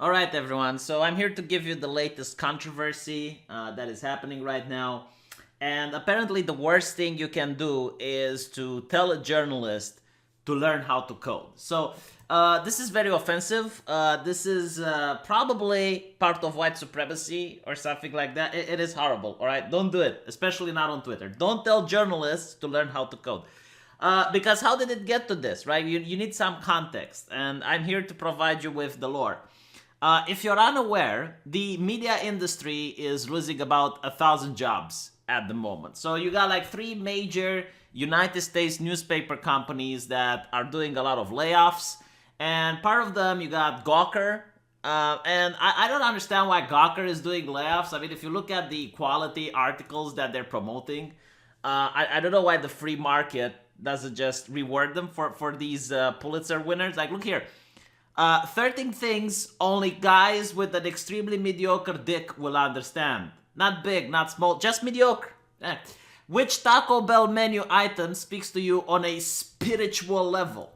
All right, everyone. So I'm here to give you the latest controversy that is happening right now. And apparently, the worst thing you can do is to tell a journalist to learn how to code. So this is very offensive. This is probably part of white supremacy or something like that. It is horrible. All right, don't do it, especially not on Twitter. Don't tell journalists to learn how to code. Because how did it get to this, right? You need some context, and I'm here to provide you with the lore. If you're unaware, the media industry is losing about 1,000 jobs at the moment. So you got like three major United States newspaper companies that are doing a lot of layoffs, and part of them you got Gawker. And I don't understand why Gawker is doing layoffs. I mean, if you look at the quality articles that they're promoting, I don't know why the free market doesn't just reward them for these Pulitzer winners. Like, look here. 13 things only guys with an extremely mediocre dick will understand. Not big, not small, just mediocre. Which Taco Bell menu item speaks to you on a spiritual level?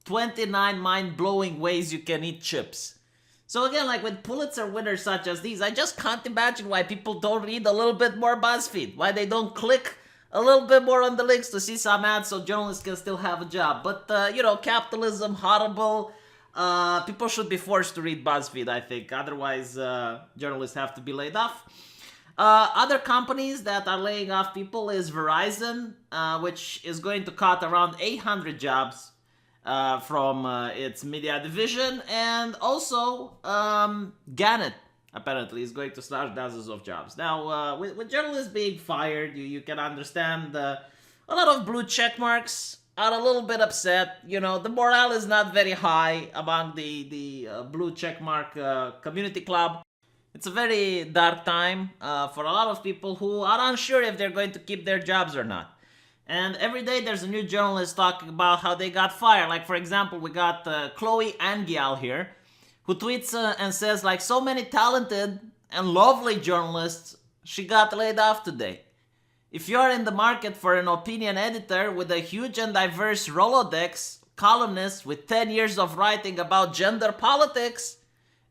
29 mind-blowing ways you can eat chips. So again, like with Pulitzer winners such as these, I just can't imagine why people don't read a little bit more BuzzFeed. Why they don't click a little bit more on the links to see some ads so journalists can still have a job. But, capitalism, horrible. People should be forced to read BuzzFeed, I think. Otherwise, journalists have to be laid off. Other companies that are laying off people is Verizon, which is going to cut around 800 jobs from its media division. And also, Gannett, apparently, is going to slash dozens of jobs. Now, with journalists being fired, you can understand a lot of blue check marks are a little bit upset. You know, the morale is not very high among the blue checkmark community club. It's a very dark time for a lot of people who are unsure if they're going to keep their jobs or not. And every day there's a new journalist talking about how they got fired. Like, for example, we got Chloe Angial here, who tweets and says, like, so many talented and lovely journalists, she got laid off today. If you're in the market for an opinion editor with a huge and diverse Rolodex, columnist with 10 years of writing about gender politics,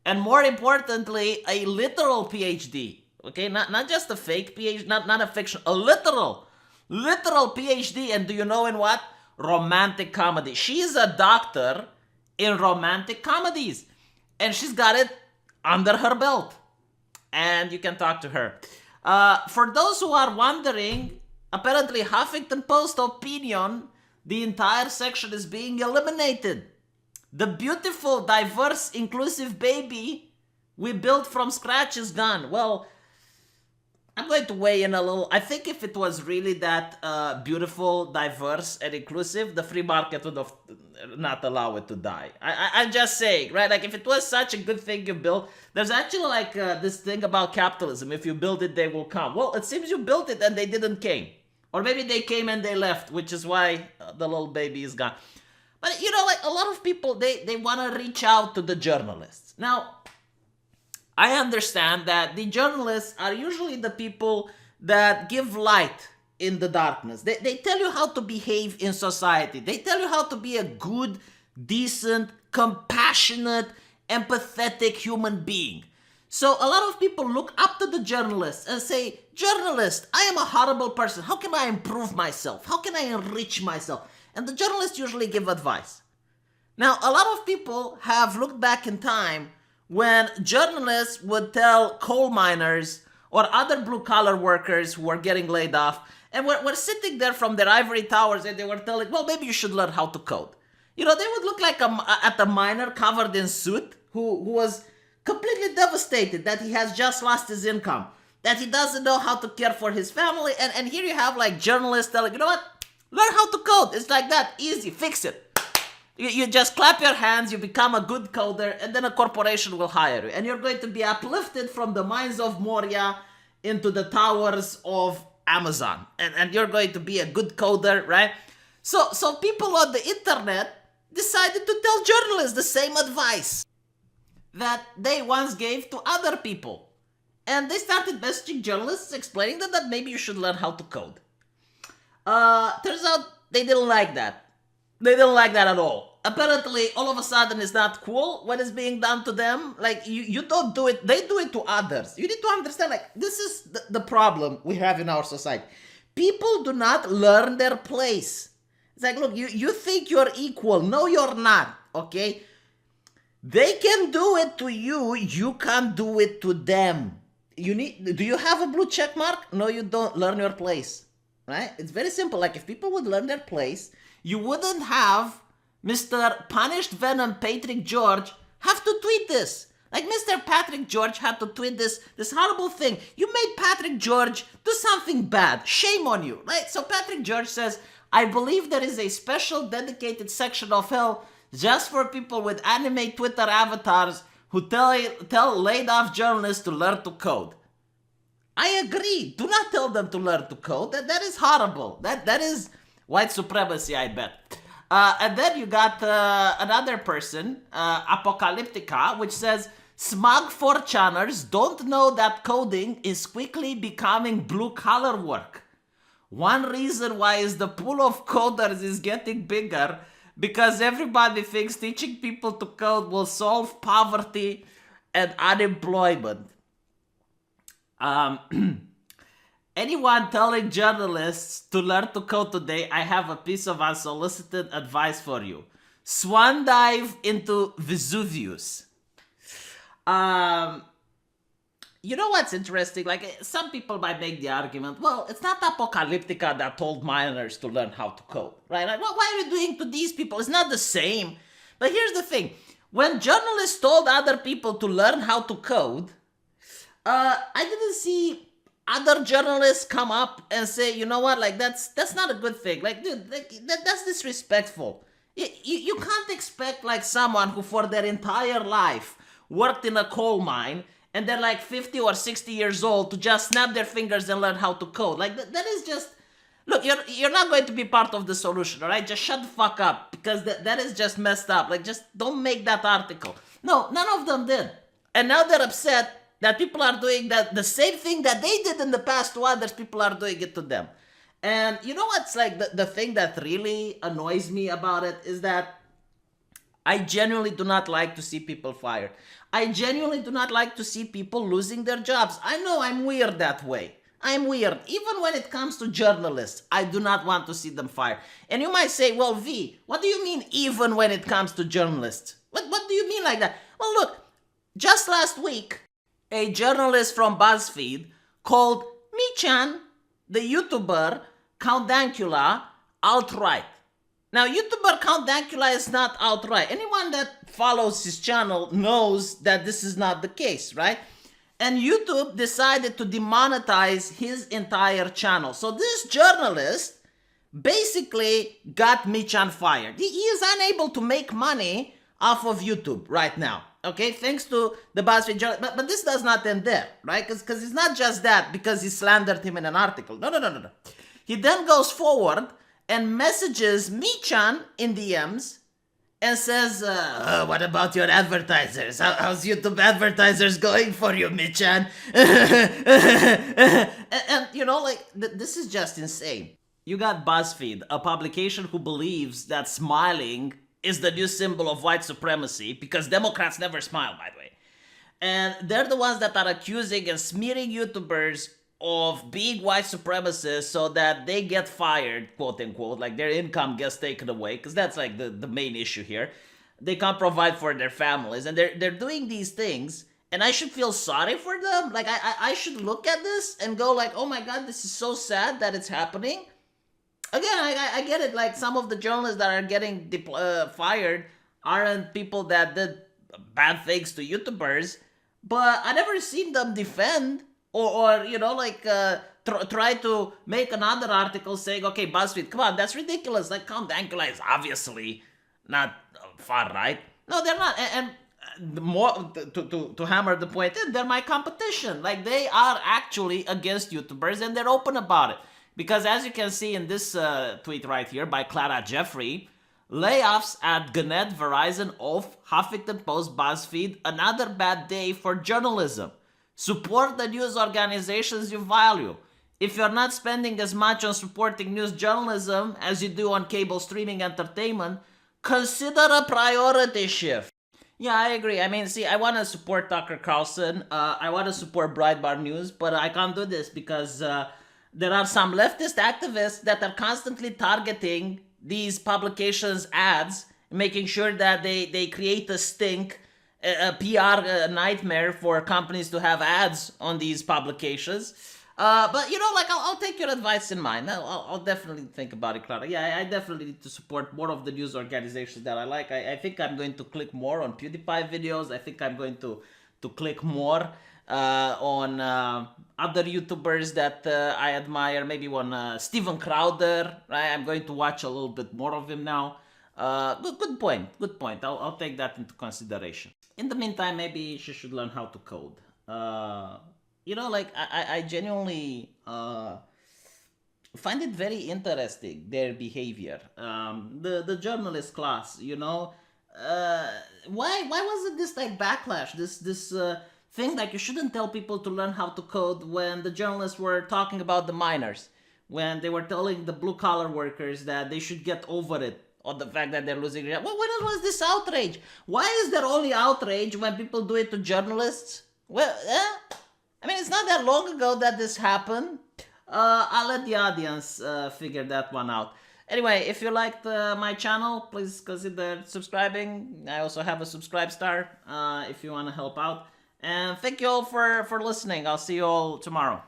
and more importantly, a literal PhD, okay, not just a fake PhD, not a fiction, a literal PhD, and do you know in what? Romantic comedy. She's a doctor in romantic comedies, and she's got it under her belt, and you can talk to her. For those who are wondering, apparently Huffington Post opinion, the entire section is being eliminated. The beautiful, diverse, inclusive baby we built from scratch is gone. Well, I'm going to weigh in a little. I think if it was really that beautiful, diverse, and inclusive, the free market would have not allow it to die. I'm just saying, right? Like, if it was such a good thing you built, there's actually like this thing about capitalism. If you build it, they will come. Well, it seems you built it and they didn't came. Or maybe they came and they left, which is why the little baby is gone. But, like a lot of people, they want to reach out to the journalists. Now, I understand that the journalists are usually the people that give light in the darkness. They tell you how to behave in society. They tell you how to be a good, decent, compassionate, empathetic human being. So a lot of people look up to the journalists and say, journalist, I am a horrible person. How can I improve myself? How can I enrich myself? And the journalists usually give advice. Now, a lot of people have looked back in time when journalists would tell coal miners or other blue-collar workers who were getting laid off, and were sitting there from their ivory towers, and they were telling, well, maybe you should learn how to code. They would look like at a miner covered in soot who was completely devastated that he has just lost his income, that he doesn't know how to care for his family, and here you have like journalists telling, you know what, learn how to code. It's like that, easy, fix it. You just clap your hands, you become a good coder, and then a corporation will hire you. And you're going to be uplifted from the mines of Moria into the towers of Amazon. And you're going to be a good coder, right? So people on the internet decided to tell journalists the same advice that they once gave to other people. And they started messaging journalists explaining that maybe you should learn how to code. Turns out they didn't like that. They didn't like that at all. apparently all of a sudden it's not cool when it's being done to them. Like you don't do it, they do it to others. You need to understand, like, this is the problem we have in our society. People do not learn their place. It's like, look, you think you're equal. No, you're not, okay? They can do it to you, you can't do it to them. Do you have a blue check mark? No, you don't. Learn your place, right? It's very simple. Like, if people would learn their place, you wouldn't have Mr. Punished Venom Patrick George have to tweet this. Like, Mr. Patrick George had to tweet this horrible thing. You made Patrick George do something bad. Shame on you, right? So Patrick George says, I believe there is a special dedicated section of hell just for people with anime Twitter avatars who tell laid off journalists to learn to code. I agree. Do not tell them to learn to code. That is horrible. That is white supremacy, I bet. And then you got another person, Apocalyptica, which says, smug 4chaners don't know that coding is quickly becoming blue-collar work. One reason why is the pool of coders is getting bigger because everybody thinks teaching people to code will solve poverty and unemployment. Anyone telling journalists to learn to code today, I have a piece of unsolicited advice for you. Swan dive into Vesuvius. You know what's interesting? Like, some people might make the argument, well, it's not Apocalyptica that told miners to learn how to code, right? Like, well, why are you doing to these people? It's not the same. But here's the thing. When journalists told other people to learn how to code, I didn't see other journalists come up and say, you know what, like, that's not a good thing. Like, dude, like, that's disrespectful. You can't expect, like, someone who for their entire life worked in a coal mine and they're like 50 or 60 years old to just snap their fingers and learn how to code. Like, that is just... Look, you're not going to be part of the solution, all right? Just shut the fuck up, because that is just messed up. Like, just don't make that article. No, none of them did. And now they're upset that people are doing the same thing that they did in the past to others, people are doing it to them. And you know what's like the thing that really annoys me about it is that I genuinely do not like to see people fired. I genuinely do not like to see people losing their jobs. I know I'm weird that way. I'm weird. Even when it comes to journalists, I do not want to see them fired. And you might say, well, V, what do you mean even when it comes to journalists? What do you mean like that? Well, look, just last week, a journalist from BuzzFeed called Michan, the YouTuber Count Dankula, alt-right. Now, YouTuber Count Dankula is not alt-right. Anyone that follows his channel knows that this is not the case, right? And YouTube decided to demonetize his entire channel. So this journalist basically got Michan fired. He is unable to make money off of YouTube right now. Okay, thanks to the BuzzFeed journalist. But this does not end there, right? Because it's not just that because he slandered him in an article. No. He then goes forward and messages Michan in DMs and says, what about your advertisers? How's YouTube advertisers going for you, Michan? and you know, like, this is just insane. You got BuzzFeed, a publication who believes that smiling is the new symbol of white supremacy, because Democrats never smile, by the way. And they're the ones that are accusing and smearing YouTubers of being white supremacists so that they get fired, quote unquote, like their income gets taken away, because that's like the main issue here. They can't provide for their families, and they're doing these things, and I should feel sorry for them. Like, I should look at this and go like, oh my god, this is so sad that it's happening. Again, I get it, like, some of the journalists that are getting fired aren't people that did bad things to YouTubers, but I never seen them defend or you know, like, try to make another article saying, okay, BuzzFeed, come on, that's ridiculous. Like, Count Dankula is obviously not far right. No, they're not. And the more to hammer the point in, they're my competition. Like, they are actually against YouTubers, and they're open about it. Because as you can see in this tweet right here by Clara Jeffrey, layoffs at Gannett, Verizon, Oath, Huffington Post, BuzzFeed, another bad day for journalism. Support the news organizations you value. If you're not spending as much on supporting news journalism as you do on cable streaming entertainment, Consider a priority shift. Yeah, I agree. I mean, see, I want to support Tucker Carlson. I want to support Breitbart News, but I can't do this because there are some leftist activists that are constantly targeting these publications' ads, making sure that they create a stink, a PR nightmare for companies to have ads on these publications. But you know, like I'll take your advice in mind. I'll definitely think about it, Clara. Yeah, I definitely need to support more of the news organizations that I like. I think I'm going to click more on PewDiePie videos. I think I'm going to click more on other YouTubers that I admire. Maybe one Steven Crowder. Right, I'm going to watch a little bit more of him now. Good point. Good point. I'll take that into consideration. In the meantime, maybe she should learn how to code. You know, like I genuinely find it very interesting their behavior. The journalist class, you know, why wasn't this like backlash? This thing like you shouldn't tell people to learn how to code when the journalists were talking about the miners, when they were telling the blue collar workers that they should get over it on the fact that they're losing their job. When was this outrage? Why is there only outrage when people do it to journalists? Well, I mean, it's not that long ago that this happened. I'll let the audience figure that one out. Anyway, if you liked my channel, please consider subscribing. I also have a subscribe star if you want to help out. And thank you all for listening. I'll see you all tomorrow.